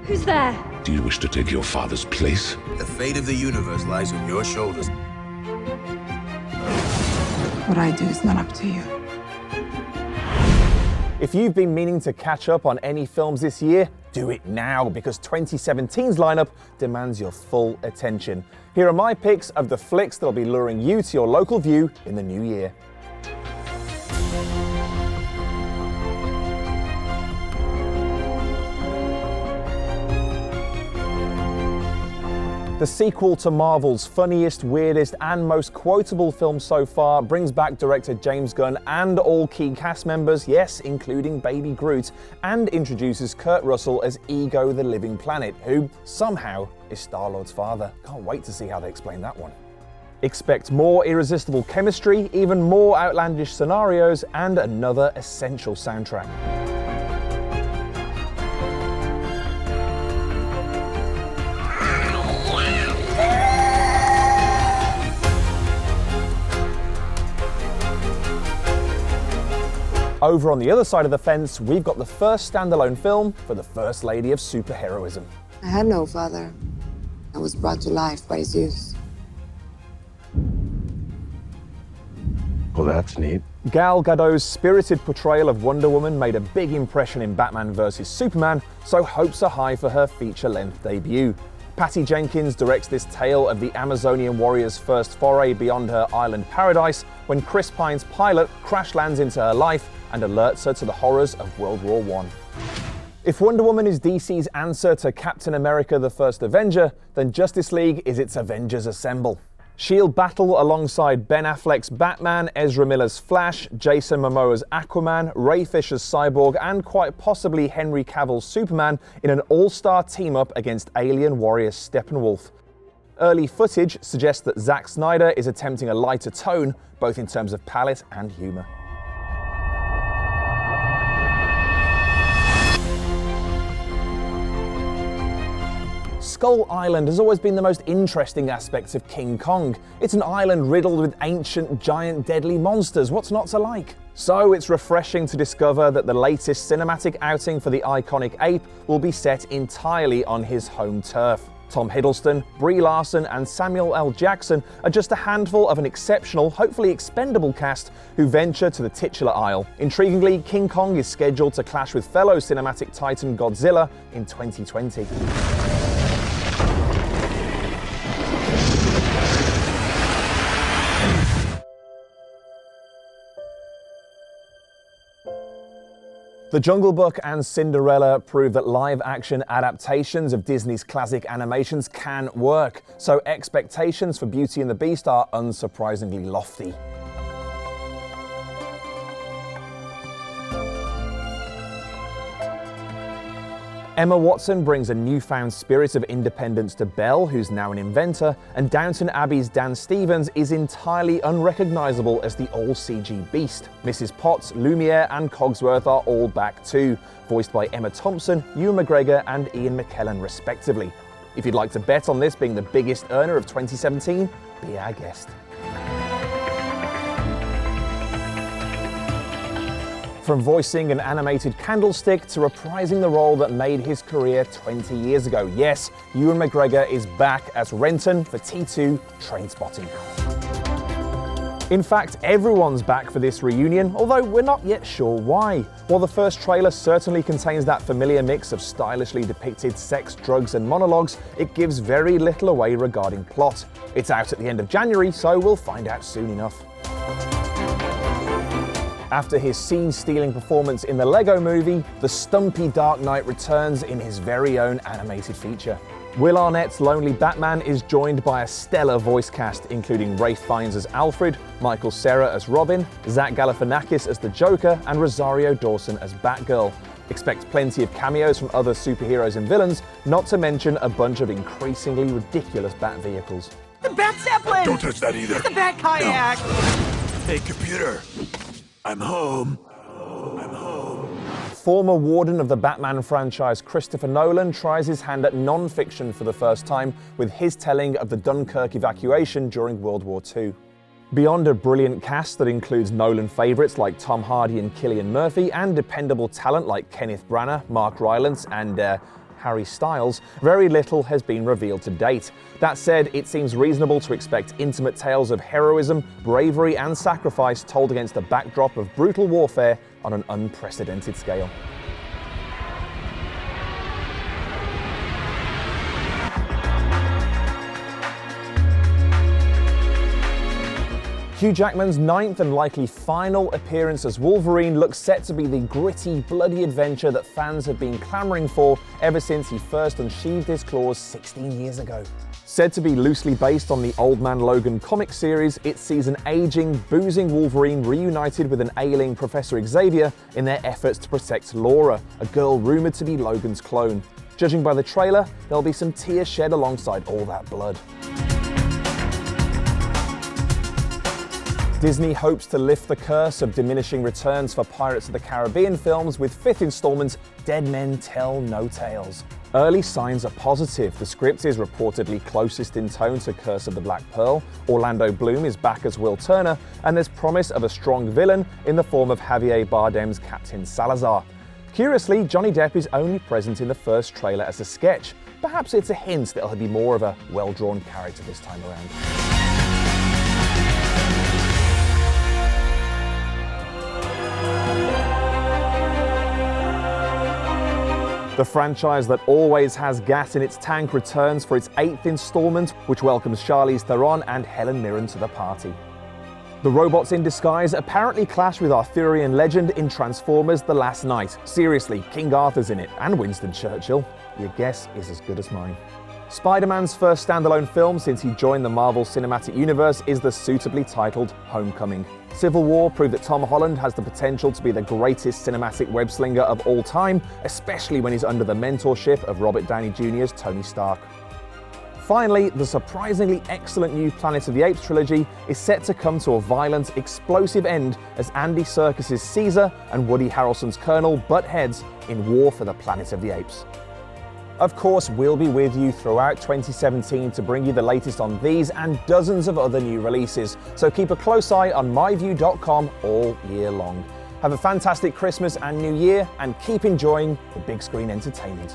Who's there? Do you wish to take your father's place? The fate of the universe lies on your shoulders. What I do is not up to you. If you've been meaning to catch up on any films this year, do it now, because 2017's lineup demands your full attention. Here are my picks of the flicks that'll be luring you to your local view in the new year. The sequel to Marvel's funniest, weirdest, and most quotable film so far brings back director James Gunn and all key cast members, yes, including Baby Groot, and introduces Kurt Russell as Ego the Living Planet, who somehow is Star-Lord's father. Can't wait to see how they explain that one. Expect more irresistible chemistry, even more outlandish scenarios, and another essential soundtrack. Over on the other side of the fence, we've got the first standalone film for the First Lady of Superheroism. I had no father. I was brought to life by Zeus. Well, that's neat. Gal Gadot's spirited portrayal of Wonder Woman made a big impression in Batman vs Superman, so hopes are high for her feature-length debut. Patty Jenkins directs this tale of the Amazonian warrior's first foray beyond her island paradise when Chris Pine's pilot crash lands into her life and alerts her to the horrors of World War I. If Wonder Woman is DC's answer to Captain America the First Avenger, then Justice League is its Avengers Assemble. She'll battle alongside Ben Affleck's Batman, Ezra Miller's Flash, Jason Momoa's Aquaman, Ray Fisher's Cyborg, and quite possibly Henry Cavill's Superman in an all-star team-up against alien warrior Steppenwolf. Early footage suggests that Zack Snyder is attempting a lighter tone, both in terms of palette and humour. Skull Island has always been the most interesting aspects of King Kong. It's an island riddled with ancient, giant, deadly monsters. What's not to like? So it's refreshing to discover that the latest cinematic outing for the iconic ape will be set entirely on his home turf. Tom Hiddleston, Brie Larson, and Samuel L. Jackson are just a handful of an exceptional, hopefully expendable cast who venture to the titular isle. Intriguingly, King Kong is scheduled to clash with fellow cinematic titan Godzilla in 2020. The Jungle Book and Cinderella prove that live-action adaptations of Disney's classic animations can work, so expectations for Beauty and the Beast are unsurprisingly lofty. Emma Watson brings a newfound spirit of independence to Belle, who's now an inventor, and Downton Abbey's Dan Stevens is entirely unrecognisable as the all-CG beast. Mrs. Potts, Lumiere, and Cogsworth are all back too, voiced by Emma Thompson, Ewan McGregor, and Ian McKellen respectively. If you'd like to bet on this being the biggest earner of 2017, be our guest. From voicing an animated Candlestick to reprising the role that made his career 20 years ago. Yes, Ewan McGregor is back as Renton for T2 Trainspotting. In fact, everyone's back for this reunion, although we're not yet sure why. While the first trailer certainly contains that familiar mix of stylishly depicted sex, drugs, and monologues, it gives very little away regarding plot. It's out at the end of January, so we'll find out soon enough. After his scene-stealing performance in the Lego Movie, the stumpy Dark Knight returns in his very own animated feature. Will Arnett's Lonely Batman is joined by a stellar voice cast, including Ralph Fiennes as Alfred, Michael Cera as Robin, Zach Galifianakis as the Joker, and Rosario Dawson as Batgirl. Expect plenty of cameos from other superheroes and villains, not to mention a bunch of increasingly ridiculous Bat vehicles. The Bat Zeppelin! Don't touch that either. It's the Bat Kayak! No. Hey, computer. I'm home. I'm home. Former warden of the Batman franchise Christopher Nolan tries his hand at non-fiction for the first time with his telling of the Dunkirk evacuation during World War II. Beyond a brilliant cast that includes Nolan favourites like Tom Hardy and Cillian Murphy, and dependable talent like Kenneth Branagh, Mark Rylance, and Harry Styles, very little has been revealed to date. That said, it seems reasonable to expect intimate tales of heroism, bravery, and sacrifice told against a backdrop of brutal warfare on an unprecedented scale. Hugh Jackman's ninth and likely final appearance as Wolverine looks set to be the gritty, bloody adventure that fans have been clamoring for ever since he first unsheathed his claws 16 years ago. Said to be loosely based on the Old Man Logan comic series, it sees an aging, boozing Wolverine reunited with an ailing Professor Xavier in their efforts to protect Laura, a girl rumored to be Logan's clone. Judging by the trailer, there'll be some tears shed alongside all that blood. Disney hopes to lift the curse of diminishing returns for Pirates of the Caribbean films with fifth installment, Dead Men Tell No Tales. Early signs are positive. The script is reportedly closest in tone to Curse of the Black Pearl, Orlando Bloom is back as Will Turner, and there's promise of a strong villain in the form of Javier Bardem's Captain Salazar. Curiously, Johnny Depp is only present in the first trailer as a sketch. Perhaps it's a hint that he'll be more of a well-drawn character this time around. The franchise that always has gas in its tank returns for its 8th installment, which welcomes Charlize Theron and Helen Mirren to the party. The robots in disguise apparently clash with Arthurian legend in Transformers: The Last Knight. Seriously, King Arthur's in it, and Winston Churchill. Your guess is as good as mine. Spider-Man's first standalone film since he joined the Marvel Cinematic Universe is the suitably titled Homecoming. Civil War proved that Tom Holland has the potential to be the greatest cinematic web-slinger of all time, especially when he's under the mentorship of Robert Downey Jr.'s Tony Stark. Finally, the surprisingly excellent new Planet of the Apes trilogy is set to come to a violent, explosive end as Andy Serkis's Caesar and Woody Harrelson's Colonel butt heads in War for the Planet of the Apes. Of course, we'll be with you throughout 2017 to bring you the latest on these and dozens of other new releases, so keep a close eye on myview.com all year long. Have a fantastic Christmas and New Year, and keep enjoying the big screen entertainment.